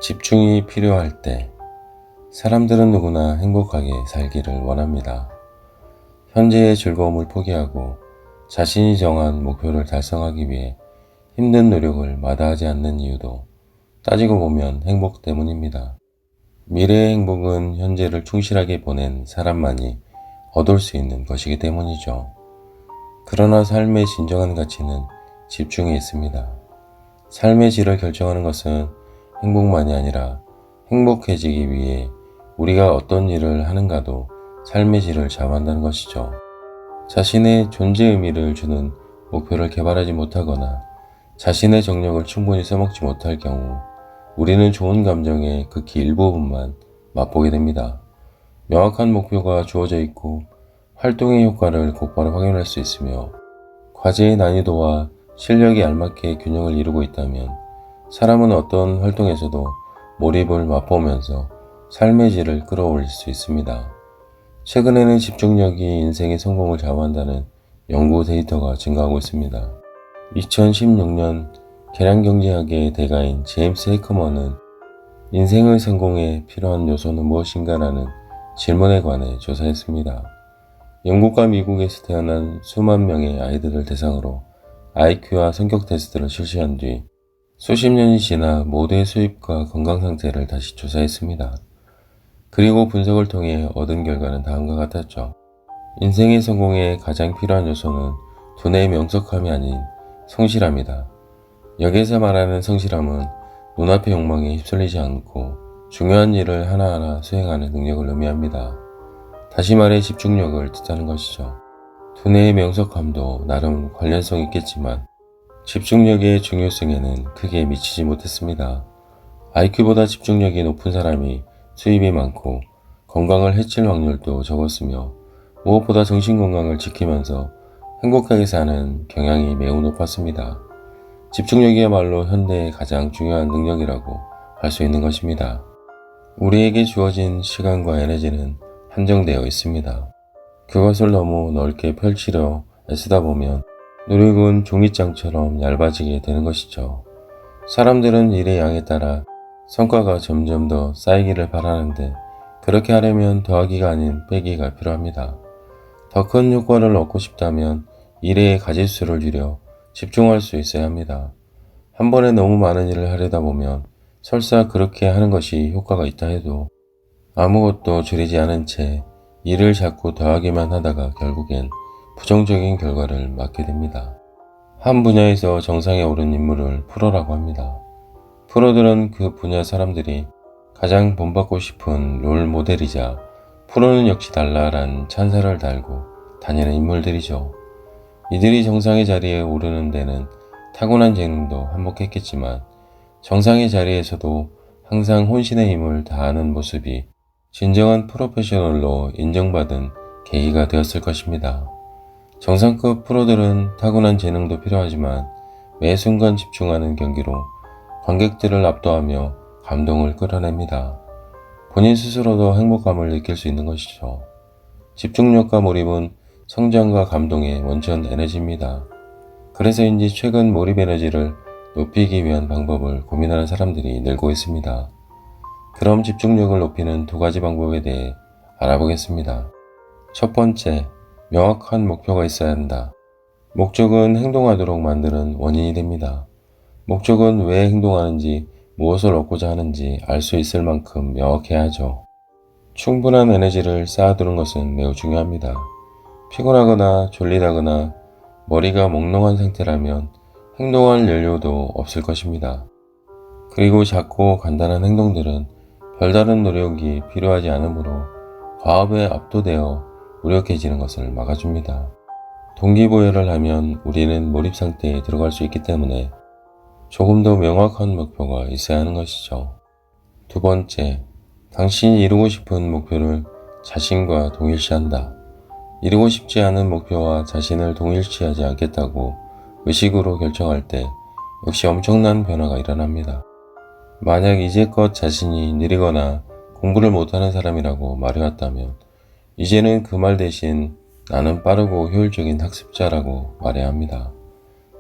집중이 필요할 때 사람들은 누구나 행복하게 살기를 원합니다. 현재의 즐거움을 포기하고 자신이 정한 목표를 달성하기 위해 힘든 노력을 마다하지 않는 이유도 따지고 보면 행복 때문입니다. 미래의 행복은 현재를 충실하게 보낸 사람만이 얻을 수 있는 것이기 때문이죠. 그러나 삶의 진정한 가치는 집중에 있습니다. 삶의 질을 결정하는 것은 행복만이 아니라 행복해지기 위해 우리가 어떤 일을 하는가도 삶의 질을 좌우한다는 것이죠. 자신의 존재 의미를 주는 목표를 개발하지 못하거나 자신의 정력을 충분히 써먹지 못할 경우 우리는 좋은 감정의 극히 일부분만 맛보게 됩니다. 명확한 목표가 주어져 있고 활동의 효과를 곧바로 확인할 수 있으며 과제의 난이도와 실력이 알맞게 균형을 이루고 있다면 사람은 어떤 활동에서도 몰입을 맛보면서 삶의 질을 끌어올릴 수 있습니다. 최근에는 집중력이 인생의 성공을 좌우한다는 연구 데이터가 증가하고 있습니다. 2016년 계량경제학의 대가인 제임스 해커먼은 인생의 성공에 필요한 요소는 무엇인가라는 질문에 관해 조사했습니다. 영국과 미국에서 태어난 수만 명의 아이들을 대상으로 IQ와 성격 테스트를 실시한 뒤 수십 년이 지나 모두의 수입과 건강 상태를 다시 조사했습니다. 그리고 분석을 통해 얻은 결과는 다음과 같았죠. 인생의 성공에 가장 필요한 요소는 두뇌의 명석함이 아닌 성실함이다. 여기서 말하는 성실함은 눈앞의 욕망에 휩쓸리지 않고 중요한 일을 하나하나 수행하는 능력을 의미합니다. 다시 말해 집중력을 뜻하는 것이죠. 두뇌의 명석함도 나름 관련성이 있겠지만 집중력의 중요성에는 크게 미치지 못했습니다. IQ보다 집중력이 높은 사람이 수입이 많고 건강을 해칠 확률도 적었으며 무엇보다 정신건강을 지키면서 행복하게 사는 경향이 매우 높았습니다. 집중력이야말로 현대의 가장 중요한 능력이라고 할 수 있는 것입니다. 우리에게 주어진 시간과 에너지는 한정되어 있습니다. 그것을 너무 넓게 펼치려 애쓰다 보면 누리군 종이장처럼 얇아지게 되는 것이죠. 사람들은 일의 양에 따라 성과가 점점 더 쌓이기를 바라는데 그렇게 하려면 더하기가 아닌 빼기가 필요합니다. 더 큰 효과를 얻고 싶다면 일의 가짓수를 줄여 집중할 수 있어야 합니다. 한 번에 너무 많은 일을 하려다 보면 설사 그렇게 하는 것이 효과가 있다 해도 아무것도 줄이지 않은 채 일을 자꾸 더하기만 하다가 결국엔 부정적인 결과를 맞게 됩니다. 한 분야에서 정상에 오른 인물을 프로라고 합니다. 프로들은 그 분야 사람들이 가장 본받고 싶은 롤 모델이자 프로는 역시 달라란 찬사를 달고 다니는 인물들이죠. 이들이 정상의 자리에 오르는 데는 타고난 재능도 한몫했겠지만 정상의 자리에서도 항상 혼신의 힘을 다하는 모습이 진정한 프로페셔널로 인정받은 계기가 되었을 것입니다. 정상급 프로들은 타고난 재능도 필요하지만 매 순간 집중하는 경기로 관객들을 압도하며 감동을 끌어냅니다. 본인 스스로도 행복감을 느낄 수 있는 것이죠. 집중력과 몰입은 성장과 감동의 원천 에너지입니다. 그래서인지 최근 몰입 에너지를 높이기 위한 방법을 고민하는 사람들이 늘고 있습니다. 그럼 집중력을 높이는 두 가지 방법에 대해 알아보겠습니다. 첫 번째, 명확한 목표가 있어야 한다. 목적은 행동하도록 만드는 원인이 됩니다. 목적은 왜 행동하는지, 무엇을 얻고자 하는지 알 수 있을 만큼 명확해야 하죠. 충분한 에너지를 쌓아두는 것은 매우 중요합니다. 피곤하거나 졸리다거나 머리가 몽롱한 상태라면 행동할 연료도 없을 것입니다. 그리고 작고 간단한 행동들은 별다른 노력이 필요하지 않으므로 과업에 압도되어 무력해지는 것을 막아줍니다. 동기부여를 하면 우리는 몰입 상태에 들어갈 수 있기 때문에 조금 더 명확한 목표가 있어야 하는 것이죠. 두 번째, 당신이 이루고 싶은 목표를 자신과 동일시한다. 이루고 싶지 않은 목표와 자신을 동일시하지 않겠다고 의식으로 결정할 때 역시 엄청난 변화가 일어납니다. 만약 이제껏 자신이 느리거나 공부를 못하는 사람이라고 말해왔다면 이제는 그 말 대신 나는 빠르고 효율적인 학습자라고 말해야 합니다.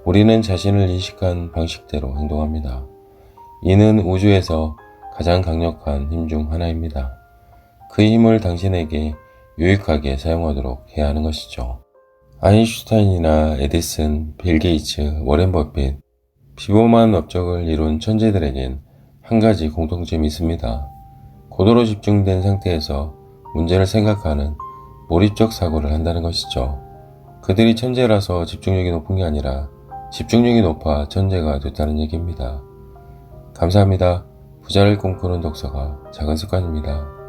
우리는 자신을 인식한 방식대로 행동합니다. 이는 우주에서 가장 강력한 힘 중 하나입니다. 그 힘을 당신에게 유익하게 사용하도록 해야 하는 것이죠. 아인슈타인이나 에디슨, 빌 게이츠, 워렌 버핏, 비범한 업적을 이룬 천재들에겐 한 가지 공통점이 있습니다. 고도로 집중된 상태에서 문제를 생각하는 몰입적 사고를 한다는 것이죠. 그들이 천재라서 집중력이 높은 게 아니라 집중력이 높아 천재가 됐다는 얘기입니다. 감사합니다. 부자를 꿈꾸는 독서가 작은 습관입니다.